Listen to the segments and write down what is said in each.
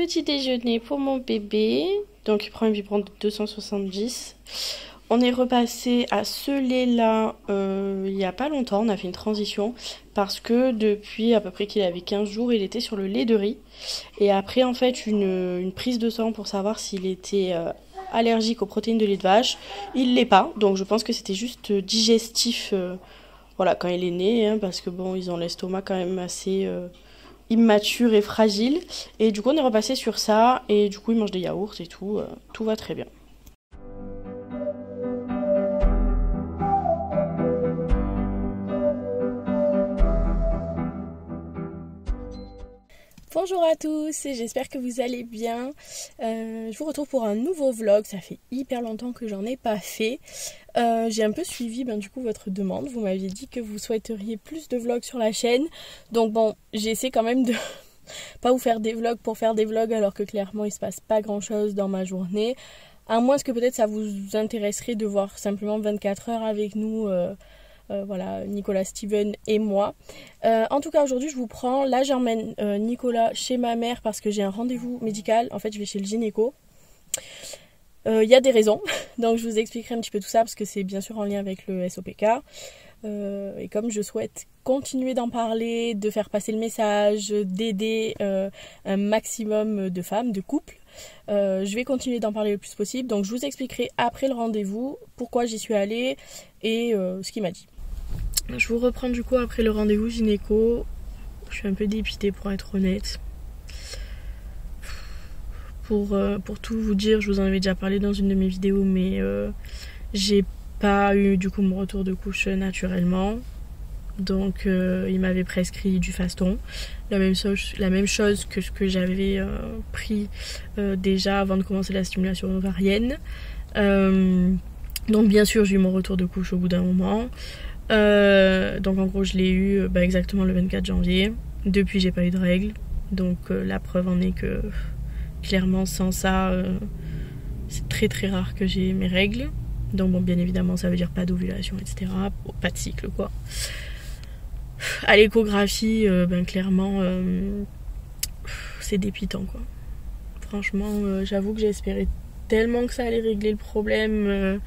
petit déjeuner pour mon bébé. Donc il prend une vibrante de 270. On est repassé à ce lait-là il n'y a pas longtemps, on a fait une transition parce que depuis à peu près qu'il avait 15 jours, il était sur le lait de riz. Et après en fait une prise de sang pour savoir s'il était allergique aux protéines de lait de vache, il l'est pas. Donc je pense que c'était juste digestif voilà, quand il est né, hein, parce que bon, ils ont l'estomac quand même assez immature et fragile. Et du coup on est repassé sur ça et du coup il mange des yaourts et tout va très bien. Bonjour à tous, j'espère que vous allez bien. Je vous retrouve pour un nouveau vlog, ça fait hyper longtemps que j'en ai pas fait. J'ai un peu suivi du coup votre demande, vous m'aviez dit que vous souhaiteriez plus de vlogs sur la chaîne. Donc bon, j'essaie quand même de pas vous faire des vlogs pour faire des vlogs alors que clairement il se passe pas grand chose dans ma journée. À moins que peut-être ça vous intéresserait de voir simplement 24 heures avec nous. Voilà, Nicolas, Steven et moi. En tout cas, aujourd'hui, je vous prends. Là, j'emmène Nicolas chez ma mère parce que j'ai un rendez-vous médical. En fait, je vais chez le gynéco. Il y a des raisons. Donc, je vous expliquerai un petit peu tout ça parce que c'est bien sûr en lien avec le SOPK. Et comme je souhaite continuer d'en parler, de faire passer le message, d'aider un maximum de femmes, de couples, je vais continuer d'en parler le plus possible. Donc, je vous expliquerai après le rendez-vous pourquoi j'y suis allée et ce qu'il m'a dit. Je vous reprends du coup après le rendez-vous gynéco. Je suis un peu dépitée pour être honnête. Pour tout vous dire, je vous en avais déjà parlé dans une de mes vidéos, mais j'ai pas eu du coup mon retour de couche naturellement. Donc il m'avait prescrit du faston. La même chose que ce que j'avais pris déjà avant de commencer la stimulation ovarienne. Donc bien sûr j'ai eu mon retour de couche au bout d'un moment. Donc en gros je l'ai eu exactement le 24 janvier. Depuis j'ai pas eu de règles. Donc la preuve en est que clairement sans ça c'est très très rare que j'ai mes règles. Donc bon bien évidemment ça veut dire pas d'ovulation etc. Pas de cycle quoi. À l'échographie clairement c'est dépitant quoi. Franchement j'avoue que j'ai espéré tellement que ça allait régler le problème.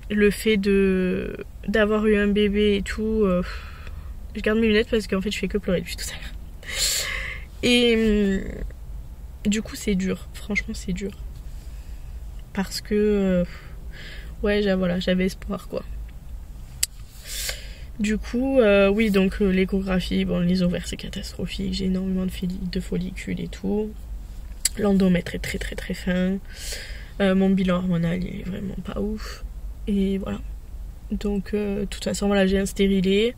Le fait d'avoir eu un bébé et tout, je garde mes lunettes parce qu'en fait je fais que pleurer depuis tout à l'heure. Et du coup c'est dur, franchement c'est dur. Parce que ouais j'avais espoir quoi. Du coup oui donc l'échographie, bon les ovaires c'est catastrophique, j'ai énormément de follicules et tout. L'endomètre est très très très fin. Mon bilan hormonal il est vraiment pas ouf. Et voilà. Donc de toute façon voilà j'ai un stérilet.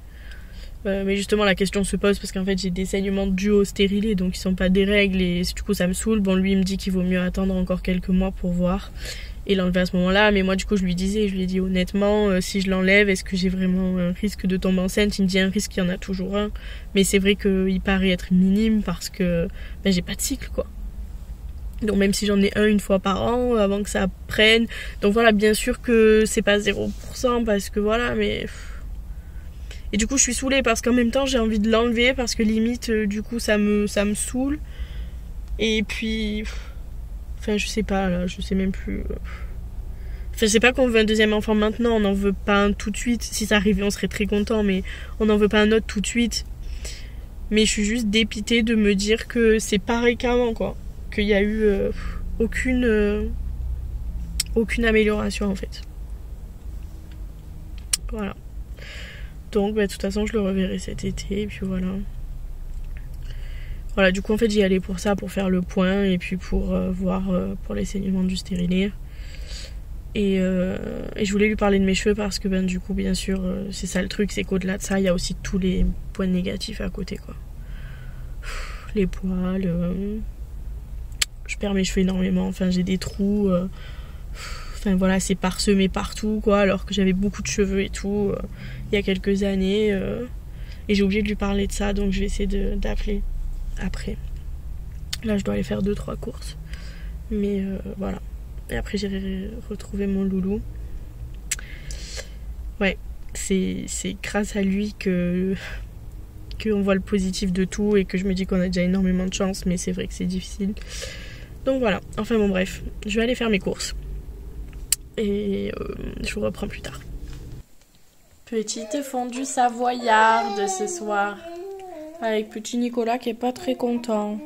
Mais justement la question se pose parce qu'en fait j'ai des saignements dus au stérilet, donc ils sont pas des règles et du coup ça me saoule. Bon lui il me dit qu'il vaut mieux attendre encore quelques mois pour voir et l'enlever à ce moment là, mais moi du coup je lui ai dit honnêtement si je l'enlève est-ce que j'ai vraiment un risque de tomber enceinte. Il me dit un risque, il y en a toujours un, mais c'est vrai qu'il paraît être minime parce que j'ai pas de cycle quoi. Donc même si j'en ai une fois par an avant que ça prenne. Donc voilà, bien sûr que c'est pas 0% parce que voilà, mais... Et du coup je suis saoulée parce qu'en même temps j'ai envie de l'enlever parce que limite du coup ça me saoule. Et puis... Enfin je sais pas là, je sais même plus... Enfin c'est pas qu'on veut un deuxième enfant maintenant, on n'en veut pas un tout de suite. Si ça arrivait on serait très content, mais on n'en veut pas un autre tout de suite. Mais je suis juste dépitée de me dire que c'est pareil qu'avant quoi. Qu'il y a eu aucune amélioration en fait. Voilà. Donc de toute façon je le reverrai cet été et puis voilà. Voilà du coup en fait j'y allais pour ça, pour faire le point et puis pour voir pour les saignements du stérilet. Et je voulais lui parler de mes cheveux parce que du coup bien sûr c'est ça le truc, c'est qu'au-delà de ça il y a aussi tous les points négatifs à côté quoi. Les poils... Je perds mes cheveux énormément, enfin j'ai des trous, enfin voilà c'est parsemé partout quoi, alors que j'avais beaucoup de cheveux et tout il y a quelques années et j'ai oublié de lui parler de ça, donc je vais essayer d'appeler après. Là je dois aller faire 2-3 courses, mais voilà, et après j'irai retrouver mon loulou. Ouais, c'est grâce à lui que qu'on voit le positif de tout et que je me dis qu'on a déjà énormément de chance, mais c'est vrai que c'est difficile. Donc voilà, enfin bon bref, je vais aller faire mes courses et je vous reprends plus tard. Petite fondue savoyarde ce soir avec petit Nicolas qui est pas très content.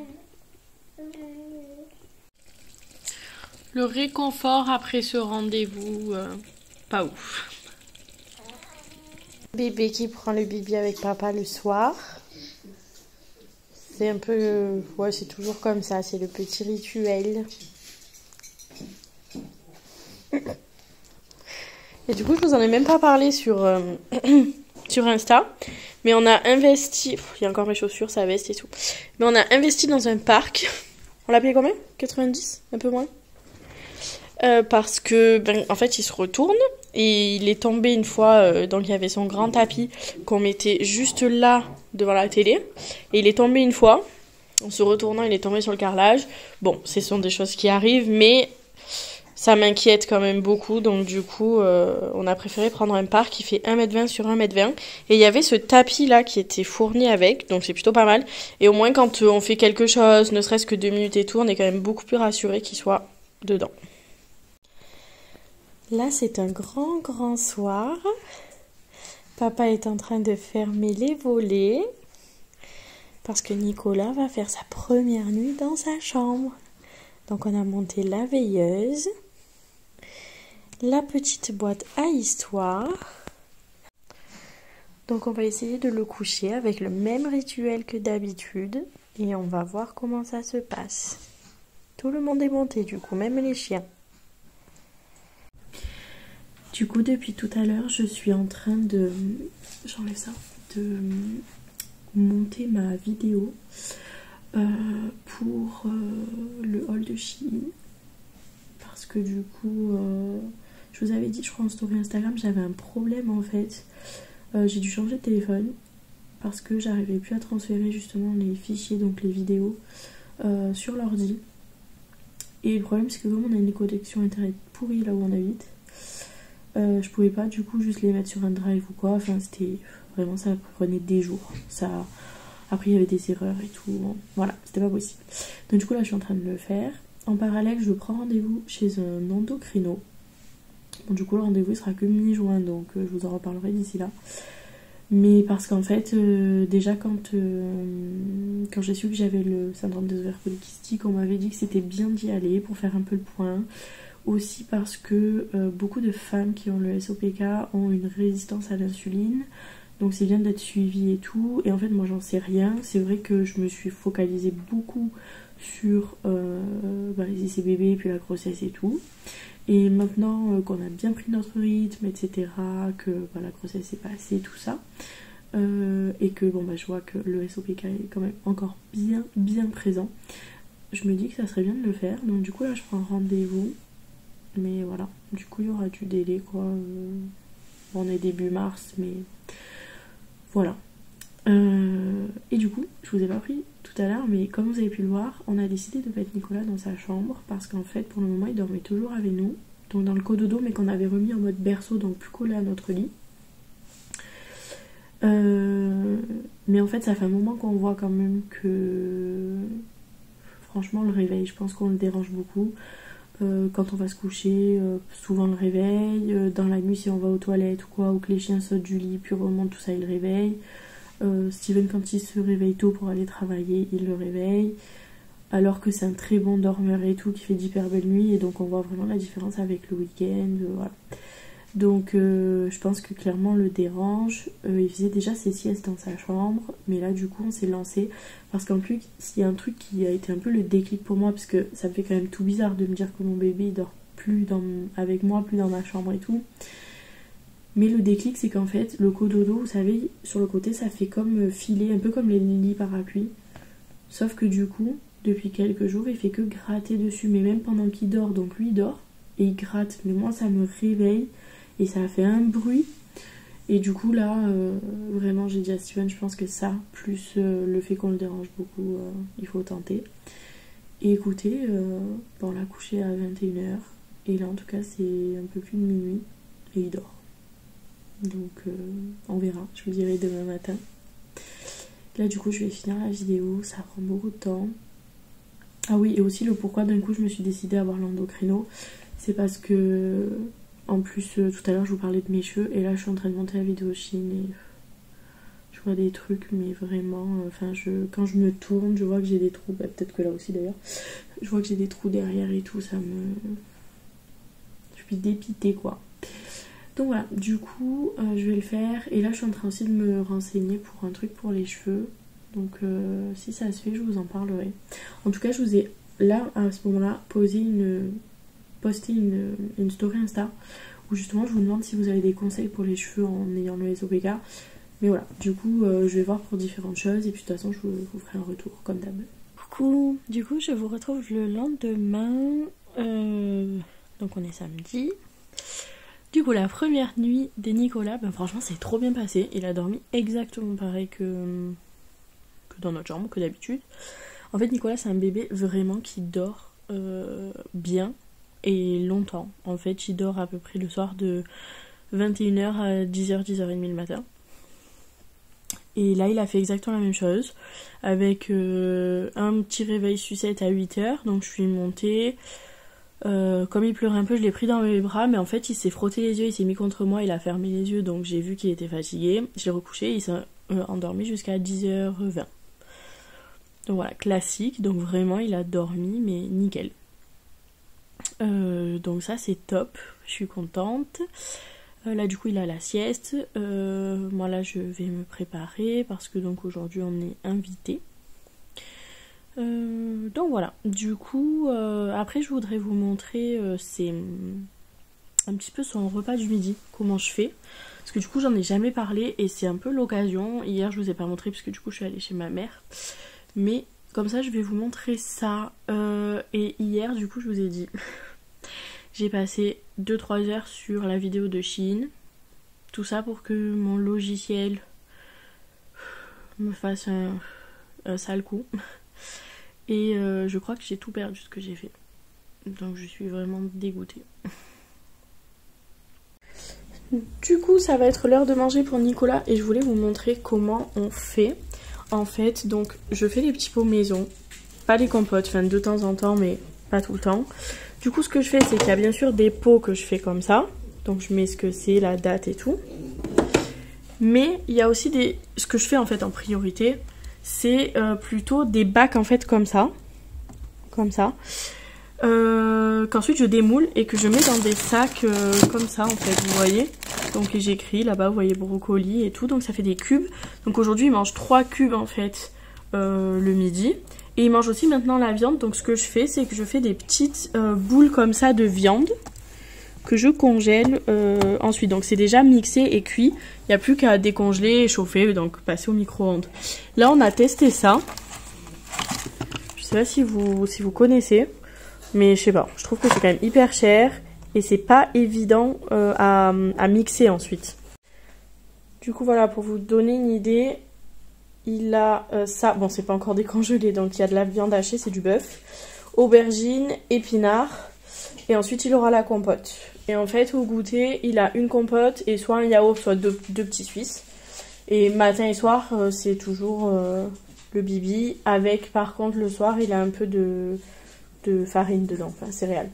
Le réconfort après ce rendez-vous, pas ouf. Bébé qui prend le bibi avec papa le soir. C'est un peu... ouais, c'est toujours comme ça, c'est le petit rituel. Et du coup, je vous en ai même pas parlé sur, sur Insta. Mais on a investi... il y a encore mes chaussures, sa veste et tout. Mais on a investi dans un parc. On l'a payé combien ? 90 ? Un peu moins ? Parce que en fait il se retourne et il est tombé une fois, donc il y avait son grand tapis qu'on mettait juste là devant la télé et il est tombé une fois, en se retournant il est tombé sur le carrelage. Bon, ce sont des choses qui arrivent mais ça m'inquiète quand même beaucoup, donc du coup on a préféré prendre un parc qui fait 1m20 sur 1m20 et il y avait ce tapis là qui était fourni avec, donc c'est plutôt pas mal et au moins quand on fait quelque chose, ne serait-ce que 2 minutes et tout, on est quand même beaucoup plus rassuré qu'il soit dedans. Là, c'est un grand soir. Papa est en train de fermer les volets parce que Nicolas va faire sa première nuit dans sa chambre. Donc, on a monté la veilleuse, la petite boîte à histoire. Donc, on va essayer de le coucher avec le même rituel que d'habitude et on va voir comment ça se passe. Tout le monde est monté, du coup, même les chiens. Du coup, depuis tout à l'heure, je suis en train de... j'enlève ça. De monter ma vidéo pour le haul de Shein. Parce que du coup, je vous avais dit, je crois en story Instagram, j'avais un problème en fait. J'ai dû changer de téléphone parce que j'arrivais plus à transférer justement les fichiers, donc les vidéos, sur l'ordi. Et le problème, c'est que comme on a une connexion internet pourrie là où on habite, je pouvais pas du coup juste les mettre sur un drive ou quoi, enfin c'était vraiment, ça prenait des jours, ça, après il y avait des erreurs et tout, bon, voilà, c'était pas possible. Donc du coup là je suis en train de le faire. En parallèle je prends rendez-vous chez un endocrino. Bon, du coup le rendez-vous il sera que mi-juin, donc je vous en reparlerai d'ici là. Mais parce qu'en fait déjà quand j'ai su que j'avais le syndrome des ovaires polykystiques, on m'avait dit que c'était bien d'y aller pour faire un peu le point. Aussi parce que beaucoup de femmes qui ont le SOPK ont une résistance à l'insuline. Donc c'est bien d'être suivie et tout. Et en fait moi j'en sais rien. C'est vrai que je me suis focalisée beaucoup sur les essais bébés et puis la grossesse et tout. Et maintenant qu'on a bien pris notre rythme, etc. Que la grossesse est passée, tout ça. Et que je vois que le SOPK est quand même encore bien présent. Je me dis que ça serait bien de le faire. Donc du coup là je prends rendez-vous. Mais voilà, du coup il y aura du délai quoi. On est début mars, mais voilà. Et du coup, je vous ai pas pris tout à l'heure, mais comme vous avez pu le voir, on a décidé de mettre Nicolas dans sa chambre parce qu'en fait pour le moment il dormait toujours avec nous, donc dans le cododo mais qu'on avait remis en mode berceau, donc plus collé à notre lit. Mais en fait ça fait un moment qu'on voit quand même que franchement le réveil, je pense qu'on le dérange beaucoup. Quand on va se coucher, souvent le réveil, dans la nuit si on va aux toilettes ou quoi, ou que les chiens sautent du lit puis remontent, tout ça il le réveille. Steven quand il se réveille tôt pour aller travailler, il le réveille, alors que c'est un très bon dormeur et tout, qui fait d'hyper belles nuits, et donc on voit vraiment la différence avec le week-end, voilà. Donc je pense que clairement le dérange. Il faisait déjà ses siestes dans sa chambre, mais là du coup on s'est lancé parce qu'en plus il y a un truc qui a été un peu le déclic pour moi, parce que ça me fait quand même tout bizarre de me dire que mon bébé il dort plus avec moi, plus dans ma chambre et tout. Mais le déclic c'est qu'en fait le cododo, vous savez, sur le côté ça fait comme filet, un peu comme les lits parapluies, sauf que du coup depuis quelques jours il fait que gratter dessus, mais même pendant qu'il dort, donc lui il dort et il gratte, mais moi ça me réveille et ça a fait un bruit. Et du coup là vraiment j'ai dit à Steven, je pense que ça plus le fait qu'on le dérange beaucoup, il faut tenter. Et écoutez, on l'a couché à 21h et là en tout cas c'est un peu plus de minuit et il dort. Donc on verra, je vous dirai demain matin. Là du coup je vais finir la vidéo, ça prend beaucoup de temps. Ah oui, et aussi le pourquoi d'un coup je me suis décidée à avoir l'endocrino, c'est parce que en plus tout à l'heure je vous parlais de mes cheveux et là je suis en train de monter la vidéo Chine et je vois des trucs mais vraiment, enfin quand je me tourne je vois que j'ai des trous, bah, peut-être que là aussi d'ailleurs, je vois que j'ai des trous derrière et tout, ça me... Je suis dépitée quoi. Donc voilà, du coup je vais le faire et là je suis en train aussi de me renseigner pour un truc pour les cheveux. Donc si ça se fait je vous en parlerai. En tout cas je vous ai là à ce moment là posté une story Insta où justement je vous demande si vous avez des conseils pour les cheveux en ayant le SOPK. Mais voilà, du coup je vais voir pour différentes choses et puis de toute façon je vous ferai un retour comme d'hab. Coucou, du coup je vous retrouve le lendemain, donc on est samedi. Du coup la première nuit de Nicolas, ben franchement c'est trop bien passé, il a dormi exactement pareil que dans notre chambre, que d'habitude. En fait Nicolas c'est un bébé vraiment qui dort bien et longtemps. En fait il dort à peu près le soir de 21h à 10h, 10h30 le matin. Et là il a fait exactement la même chose avec un petit réveil sucette à 8h. Donc je suis montée, comme il pleurait un peu je l'ai pris dans mes bras, mais en fait il s'est frotté les yeux, il s'est mis contre moi, il a fermé les yeux, donc j'ai vu qu'il était fatigué. Je l'ai recouché, il s'est endormi jusqu'à 10h20. Donc voilà, classique, donc vraiment il a dormi mais nickel. Donc ça c'est top, je suis contente. Là du coup il a la sieste, moi là je vais me préparer parce que donc aujourd'hui on est invité. Donc voilà, du coup après je voudrais vous montrer c'est un petit peu son repas du midi, comment je fais. Parce que du coup j'en ai jamais parlé et c'est un peu l'occasion. Hier je vous ai pas montré parce que du coup je suis allée chez ma mère. Mais comme ça je vais vous montrer ça. Et hier du coup je vous ai dit j'ai passé 2-3 heures sur la vidéo de Shein. Tout ça pour que mon logiciel me fasse un sale coup. Et je crois que j'ai tout perdu ce que j'ai fait. Donc je suis vraiment dégoûtée. Du coup ça va être l'heure de manger pour Nicolas et je voulais vous montrer comment on fait. En fait donc je fais les petits pots maison, pas les compotes, enfin de temps en temps mais pas tout le temps. Du coup ce que je fais c'est qu'il y a bien sûr des pots que je fais comme ça. Donc je mets ce que c'est, la date et tout. Mais il y a aussi ce que je fais en fait en priorité, c'est plutôt des bacs en fait comme ça. Comme ça. Qu'ensuite je démoule et que je mets dans des sacs comme ça en fait, vous voyez. Donc j'écris là-bas, vous voyez brocoli et tout, donc ça fait des cubes. Donc aujourd'hui il mange 3 cubes en fait le midi. Et il mange aussi maintenant la viande, donc ce que je fais c'est que je fais des petites boules comme ça de viande que je congèle ensuite. Donc c'est déjà mixé et cuit, il n'y a plus qu'à décongeler et chauffer, donc passer au micro-ondes. Là on a testé ça, je sais pas si vous connaissez. Mais je sais pas, je trouve que c'est quand même hyper cher et c'est pas évident à mixer ensuite. Du coup voilà, pour vous donner une idée, il a ça, bon c'est pas encore décongelé, donc il y a de la viande hachée, c'est du bœuf, aubergine, épinards, et ensuite il aura la compote. Et en fait au goûter, il a une compote et soit un yaourt, soit deux petits Suisses. Et matin et soir, c'est toujours le bibi, avec par contre le soir, il a un peu de farine dedans, enfin céréales.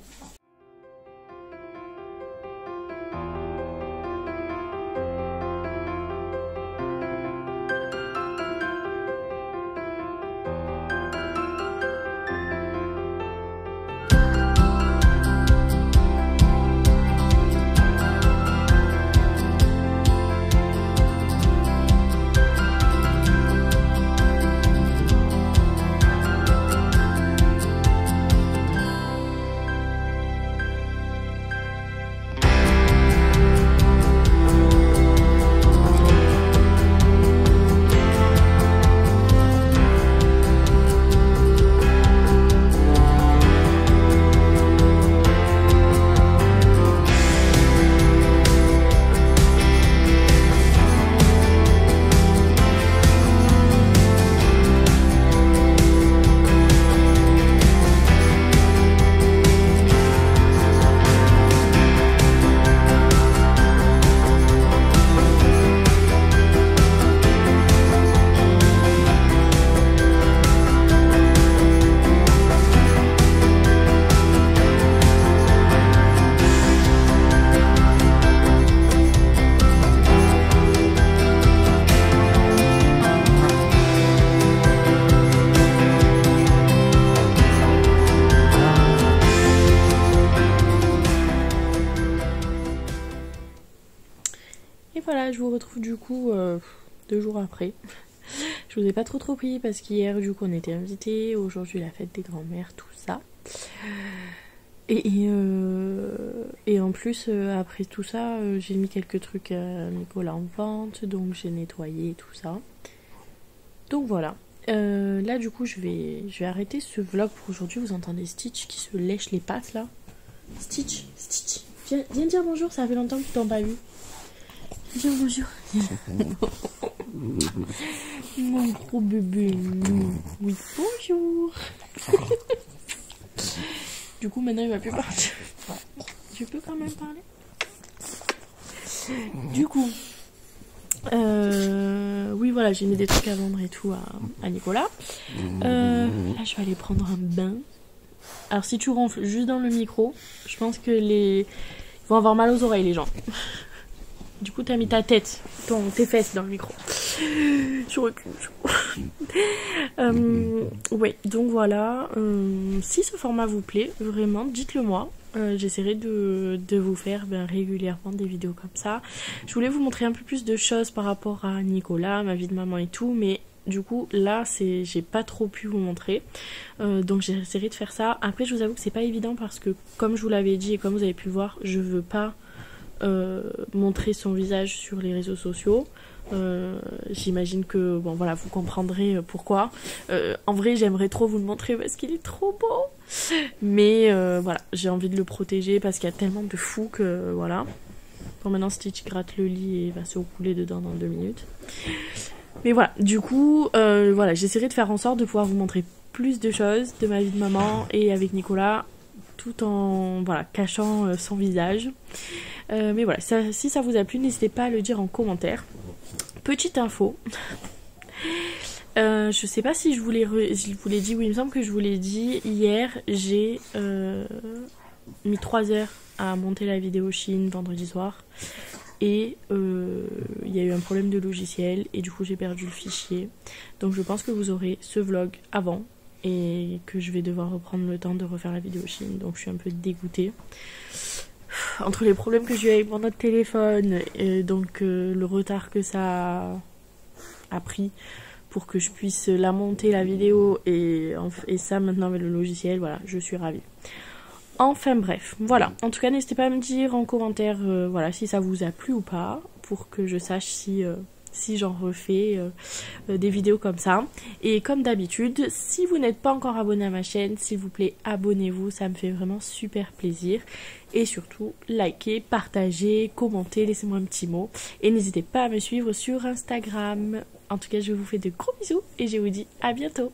là je vous retrouve du coup 2 jours après. Je vous ai pas trop pris parce qu'hier du coup on était invités, aujourd'hui la fête des grands-mères, tout ça. Et en plus après tout ça j'ai mis quelques trucs à Nicolas en vente, donc j'ai nettoyé tout ça. Donc voilà. Là du coup je vais arrêter ce vlog pour aujourd'hui. Vous entendez Stitch qui se lèche les pattes là. Stitch, viens dire bonjour, ça fait longtemps que tu t'en pas vu. Viens bonjour. Mon gros bébé. Oui, bonjour. Du coup maintenant il va plus partir. Je peux quand même parler. Du coup oui voilà, j'ai mis des trucs à vendre et tout à Nicolas. Là je vais aller prendre un bain. Alors si tu ronfles juste dans le micro, je pense que ils vont avoir mal aux oreilles les gens. Du coup t'as mis ta tête, tes fesses dans le micro. Je recule. Ouais, donc voilà. Si ce format vous plaît, vraiment, dites-le moi. J'essaierai de vous faire régulièrement des vidéos comme ça. Je voulais vous montrer un peu plus de choses par rapport à Nicolas, ma vie de maman et tout, mais du coup là j'ai pas trop pu vous montrer, donc j'essaierai de faire ça. Après je vous avoue que c'est pas évident parce que comme je vous l'avais dit et comme vous avez pu le voir, je veux pas montrer son visage sur les réseaux sociaux. J'imagine que bon voilà, vous comprendrez pourquoi. En vrai j'aimerais trop vous le montrer parce qu'il est trop beau, mais voilà, j'ai envie de le protéger parce qu'il y a tellement de fous que voilà. Bon, maintenant Stitch gratte le lit et va se rouler dedans dans 2 minutes. Mais voilà, du coup voilà, j'essaierai de faire en sorte de pouvoir vous montrer plus de choses de ma vie de maman et avec Nicolas, tout en voilà, cachant son visage. Mais voilà, si ça vous a plu, n'hésitez pas à le dire en commentaire. Petite info, je sais pas si je vous l'ai dit, oui il me semble que je vous l'ai dit, hier j'ai mis 3 heures à monter la vidéo Chine vendredi soir et il y a eu un problème de logiciel et du coup j'ai perdu le fichier, donc je pense que vous aurez ce vlog avant et que je vais devoir reprendre le temps de refaire la vidéo Chine, donc je suis un peu dégoûtée. Entre les problèmes que j'ai eu avec mon autre téléphone et donc le retard que ça a pris pour que je puisse la monter la vidéo et ça maintenant avec le logiciel, voilà, je suis ravie. Enfin bref, voilà. En tout cas n'hésitez pas à me dire en commentaire voilà, si ça vous a plu ou pas, pour que je sache si j'en refais des vidéos comme ça. Et comme d'habitude, si vous n'êtes pas encore abonné à ma chaîne, s'il vous plaît abonnez-vous, ça me fait vraiment super plaisir. Et surtout likez, partagez, commentez, laissez-moi un petit mot et n'hésitez pas à me suivre sur Instagram. En tout cas je vous fais de gros bisous et je vous dis à bientôt.